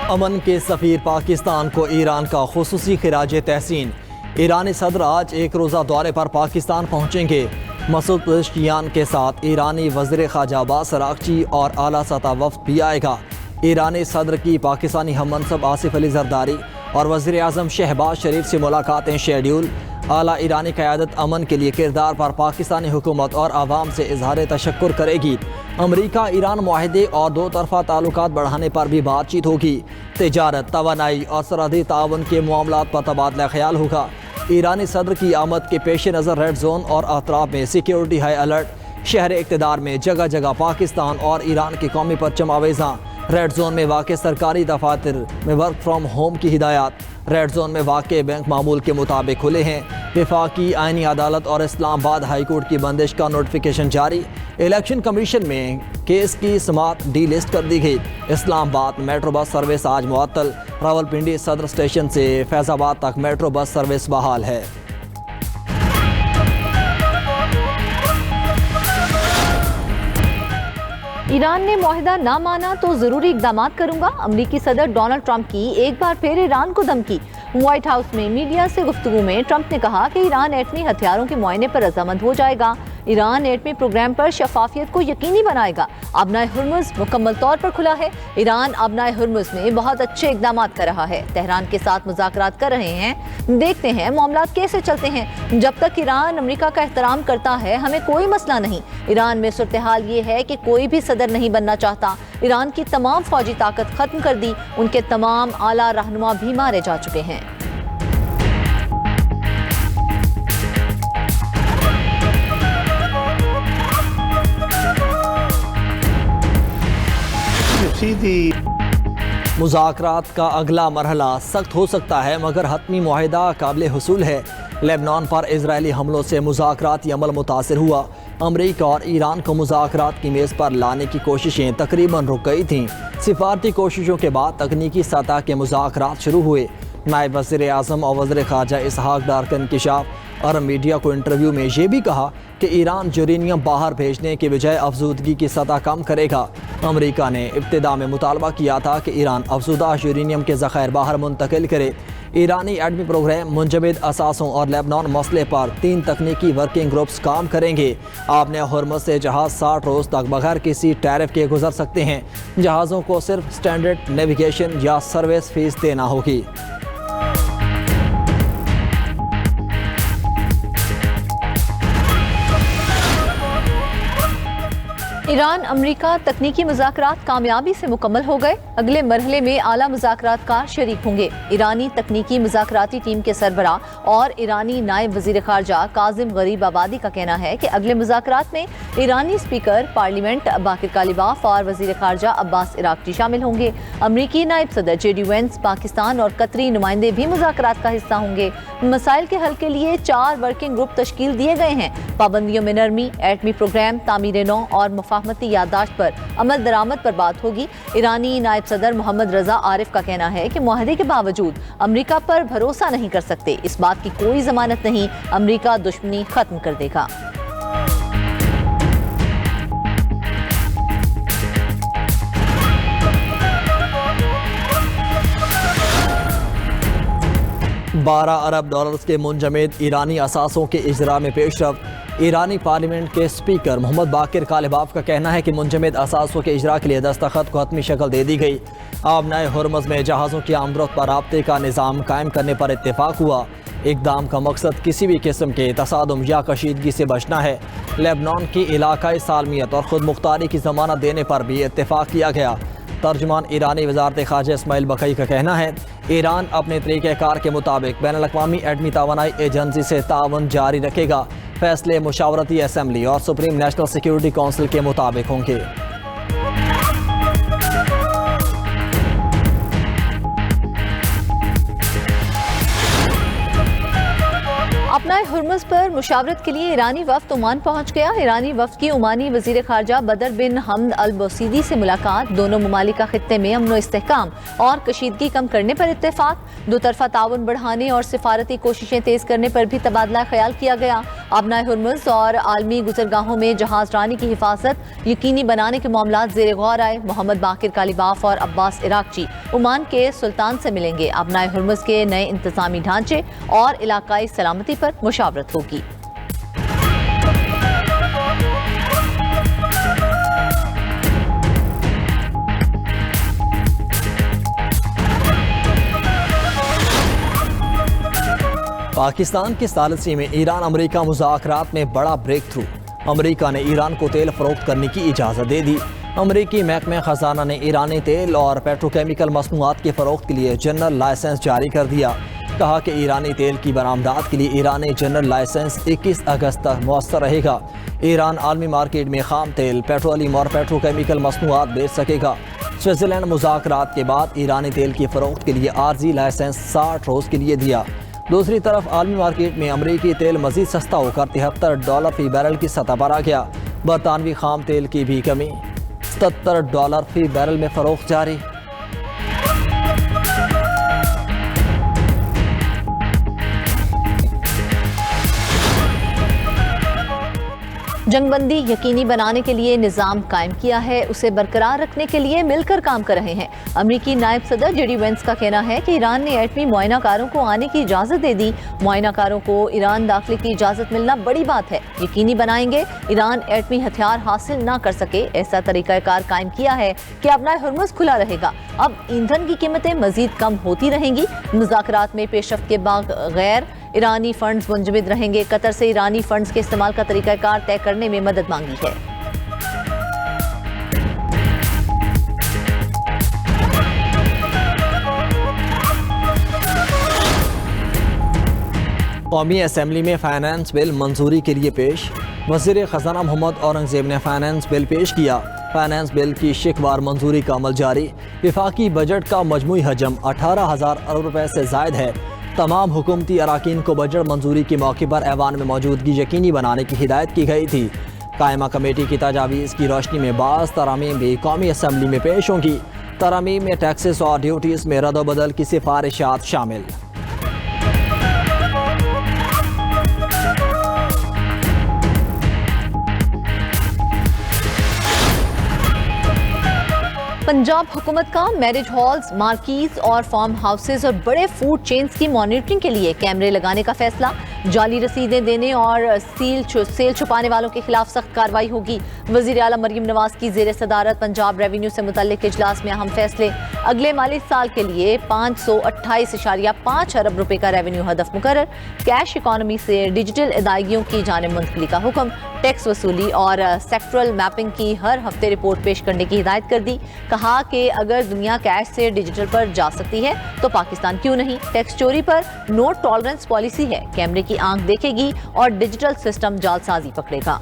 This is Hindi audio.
अमन के सफ़ीर पाकिस्तान को ईरान का खुसूसी खिराज तहसीन। ईरानी सदर आज एक रोज़ा दौरे पर पाकिस्तान पहुँचेंगे। मसूद पेज़ेश्कियान के साथ ईरानी वज़ीर ख़ारजा अब्बास अराग़ची और आला सतह वफ़द भी आएगा। ईरानी सदर की पाकिस्तानी हम मनसब आसिफ अली ज़रदारी और वज़ीर आज़म शहबाज शरीफ से मुलाकातें शेड्यूल। आला ईरानी क़यादत अमन के लिए किरदार पर पाकिस्तानी हुकूमत और आवाम से इजहार तशक्कुर करेगी। अमरीका ईरान मुआहदे और दो तरफ़ा ताल्लुकात बढ़ाने पर भी बातचीत होगी। तिजारत, तवानाई और सरहदी ताउन के मामलात पर तबादला ख्याल होगा। ईरानी सदर की आमद के पेश नज़र रेड जोन और अतराफ में सिक्योरिटी हाई अलर्ट। शहर इक़्तिदार में जगह जगह पाकिस्तान और ईरान के कौमी परचम आवेज़ां। रेड जोन में वाक़ सरकारी दफातर में वर्क फ्राम होम की हिदायत। रेड जोन में वाक़ बैंक मामूल के मुताबिक खुले हैं। वफाकी आइनी अदालत और इस्लामाबाद हाई कोर्ट की बंदिश का नोटिफिकेशन जारी। इलेक्शन कमीशन में केस की समाअत डी लिस्ट कर दी गई। इस्लामाबाद मेट्रो बस सर्विस आज मुअत्तल। रावलपिंडी सदर स्टेशन से फैज़ाबाद तक मेट्रो बस सर्विस बहाल है। ईरान ने मुआहदा ना माना तो जरूरी इकदाम करूंगा। अमरीकी सदर डोनाल्ड ट्रंप की एक बार फिर ईरान को धमकी। व्हाइट हाउस में मीडिया से गुफ्तगू में ट्रंप ने कहा कि ईरान एटमी हथियारों के मुआयने पर रजामंद हो जाएगा। ईरान एटमी प्रोग्राम पर शफाफियत को यकीनी बनाएगा। अबनाए हुर्मुज़ मुकम्मल तौर पर खुला है। ईरान अबनाए हुर्मुज़ में बहुत अच्छे इकदाम कर रहा है। तेहरान के साथ मुज़ाकरात कर रहे हैं। देखते हैं मामला कैसे चलते हैं। जब तक ईरान अमेरिका का एहतराम करता है हमें कोई मसला नहीं। ईरान में सूरत हाल ये है कि कोई भी सदर नहीं बनना चाहता। ईरान की तमाम फौजी ताकत खत्म कर दी। उनके तमाम आला रहनुमा भी मारे जा चुके हैं। मुज़ाकरात का अगला मरहला सख्त हो सकता है मगर हतमी मुआहिदा काबिल हुसूल है। लेबनान पर इजरायली हमलों से मुज़ाकराती अमल मुतासिर हुआ। अमरीका और ईरान को मुज़ाकरात की मेज़ पर लाने की कोशिशें तकरीबन रुक गई थीं। सिफारती कोशिशों के बाद तकनीकी सतह के मुज़ाकरात शुरू हुए। नायब वज़ीर आज़म और वज़ीर ख़ारजा इसहाक डार का इंकशाफ और मीडिया को इंटरव्यू में ये भी कहा कि ईरान यूरेनियम बाहर भेजने के बजाय अफजूदगी की सतह कम करेगा। अमरीका ने इब्तिदा में मुतालबा किया था कि ईरान अफजूदा यूरेनियम के ज़ख़ायर बाहर मुंतकिल करे। ईरानी एटमी प्रोग्राम मुंजमद असासों और लेबनान मसले पर 3 तकनीकी वर्किंग ग्रुप्स काम करेंगे। आपने हुर्मुज़ से जहाज़ 60 रोज़ तक बगैर किसी टैरिफ के गुजर सकते हैं। जहाज़ों को सिर्फ स्टैंडर्ड नेविगेशन या सर्विस फीस देना होगी। ईरान अमरीका तकनीकी मुज़ाकरात कामयाबी से मुकम्मल हो गए। अगले मरहले में आला मुज़ाकरात का शरीक होंगे। ईरानी तकनीकी मुज़ाकराती टीम के सरबरा और ईरानी नायब वज़ीर ख़ारजा काज़िम गरीब आबादी का कहना है कि अगले मुज़ाकरात में ईरानी स्पीकर पार्लियामेंट बाकिर कालिबाफ और वज़ीर ख़ारजा अब्बास अराग़ची शामिल होंगे। अमरीकी नायब सदर जेडी वेंस, पाकिस्तान और कतरी नुमाइंदे भी मुज़ाकरात का हिस्सा होंगे। मसाइल के हल के लिए 4 वर्किंग ग्रुप तश्कील दिए गए हैं। पाबंदियों में नरमी, एटमी प्रोग्राम, तामीर नौ और मुफाहमती याददाश्त पर अमल दरामद पर बात होगी। ईरानी नायब सदर मोहम्मद रजा आरिफ का कहना है कि मुआहदे के बावजूद अमरीका पर भरोसा नहीं कर सकते। इस बात की कोई जमानत नहीं, अमरीका दुश्मनी खत्म कर देगा। $12 अरब के मुंजमद ईरानी असासों के इजरा में पेशरफ। ईरानी पार्लियामेंट के स्पीकर मोहम्मद बाकिर कालिबाफ का कहना है कि मुंजमद असासों के इजरा के लिए दस्तखत को हतमी शक्ल दे दी गई। आबनाए हुर्मुज़ में जहाज़ों की आमदरफ्त पर राब्ते का निज़ाम कायम करने पर इत्तेफाक हुआ। इक़दाम का मकसद किसी भी किस्म के तसादुम या कशीदगी से बचना है। लेबनान की इलाकाई सालमियत और खुद मुख्तारी की ज़मानत देने पर भी इत्तेफाक किया गया। तर्जुमान ईरानी वज़ारत ख़ारजा इस्माइल बकई का कहना है ईरान अपने तरीक़ेकार के मुताबिक बैनुल अक़वामी एटमी तवानाई एजेंसी से ताउन जारी रखेगा। फैसले मुशावरती असम्बली और सुप्रीम नेशनल सिक्योरिटी काउंसिल के मुताबिक होंगे। अपनाए हुर्मुज़ पर मुशावरत के लिए ईरानी वफ्द ओमान पहुंच गया। ईरानी वफ्द की ओमानी वजीर खारजा बदर बिन हमद अल बसीदी से मुलाकात। दोनों ममालिका खित्ते में अमन व इस्तेहकाम और कशीदगी कम करने पर इत्तेफाक। दो तरफा ताउन बढ़ाने और सिफारती कोशिशें तेज करने पर भी तबादला ख्याल किया गया। अपनाए हुर्मुज़ और आलमी गुजरगाहों में जहाज रानी की हिफाजत यकीनी बनाने के मामला ज़ेर गौर आए। मोहम्मद बाकिर कालिबाफ और अब्बास इराकची ओमान के सुल्तान से मिलेंगे। अपनाए हुर्मुज़ के नए इंतजामी ढांचे और इलाकाई सलामती पर मुशावरत होगी। पाकिस्तान के सालसी में ईरान अमेरिका मुज़ाकरात में बड़ा ब्रेक थ्रू। अमेरिका ने ईरान को तेल फरोख्त करने की इजाज़त दे दी। अमेरिकी महकमे ख़जाना ने ईरानी तेल और पेट्रोकेमिकल मसनूआत के फ़रोख्त के लिए जनरल लाइसेंस जारी कर दिया। कहा कि ईरानी तेल की बरामदात के लिए ईरानी जनरल लाइसेंस 21 अगस्त तक मुअस्सर रहेगा। ईरान आलमी मार्केट में खाम तेल, पेट्रोलियम और पेट्रोकेमिकल मसनूआत बेच सकेगा। स्विट्ज़रलैंड मुज़ाकरात के बाद ईरानी तेल की फ़रोख्त के लिए आर्जी लाइसेंस 60 रोज़ के लिए दिया। दूसरी तरफ आलमी मार्केट में अमरीकी तेल मजीद सस्ता होकर $73 फी बैरल की सतह पर आ गया। बरतानवी खाम तेल की भी कमी, $77 फी बैरल में फ़रोख्त जारी। जंगबंदी यकीनी बनाने के लिए निज़ाम कायम किया है, उसे बरकरार रखने के लिए मिलकर काम कर रहे हैं। अमरीकी नायब सदर जेडी वेंस का कहना है कि ईरान ने एटमी मुआयनाकारों को आने की इजाज़त दे दी। मुआयनाकारों को ईरान दाखिले की इजाज़त मिलना बड़ी बात है। यकीनी बनाएंगे ईरान एटमी हथियार हासिल ना कर सके। ऐसा तरीक़ाकार कायम किया है कि अपना हुर्मुज़ खुला रहेगा। अब ईंधन की कीमतें मजीद कम होती रहेंगी। मुज़ाकरात में पेशरफ्त के बाद गैर ईरानी फंड्स मुंजमद रहेंगे। कतर से ईरानी फंड्स के इस्तेमाल का तरीक़ाकार तय करने में मदद मांगी है। कौमी असम्बली में फाइनेंस बिल मंजूरी के लिए पेश। वज़ीर ख़जाना मोहम्मद औरंगज़ेब ने फाइनेंस बिल पेश किया। फाइनेंस बिल की शिकवार मंजूरी का अमल जारी। विफाकी बजट का मजमूई हजम 18,000 अरब रुपए से ज़ायद है। तमाम हुकूमती अराकीन को बजट मंजूरी के मौके पर ऐवान में मौजूदगी यकीनी बनाने की हिदायत की गई थी। कायमा कमेटी की तजावीज़ की रोशनी में बाज़ तरामीम भी कौमी असम्बली में पेश होंगी। तरामीम में टैक्सेस और ड्यूटीज़ में रद्द-ओ-बदल की सिफारिशात शामिल। पंजाब हुकूमत का मैरिज हॉल्स, मार्कीज और फार्म हाउसेज और बड़े फूड चेन्स की मॉनिटरिंग के लिए कैमरे लगाने का फैसला। जाली रसीदें देने और सेल छुपाने वालों के खिलाफ सख्त कार्रवाई होगी। वज़ीर आला मरीम नवाज की ज़ेर सदारत पंजाब रेवेन्यू से मुतल्लिक इजलास में अहम फैसले। अगले माली साल के लिए 528.5 अरब रुपए का रेवेन्यू हदफ मुकर्रर। कैश इकॉनमी से डिजिटल अदायगियों की जानिब मुंतकिली का हुक्म। टैक्स वसूली और सेक्टरल मैपिंग की हर हफ्ते रिपोर्ट पेश करने की हिदायत कर दी। कहा कि अगर दुनिया कैश से डिजिटल पर जा सकती है तो पाकिस्तान क्यों नहीं। टैक्स चोरी पर नो टॉलरेंस पॉलिसी है। कैमरे की आंख देखेगी और डिजिटल सिस्टम जालसाजी पकड़ेगा।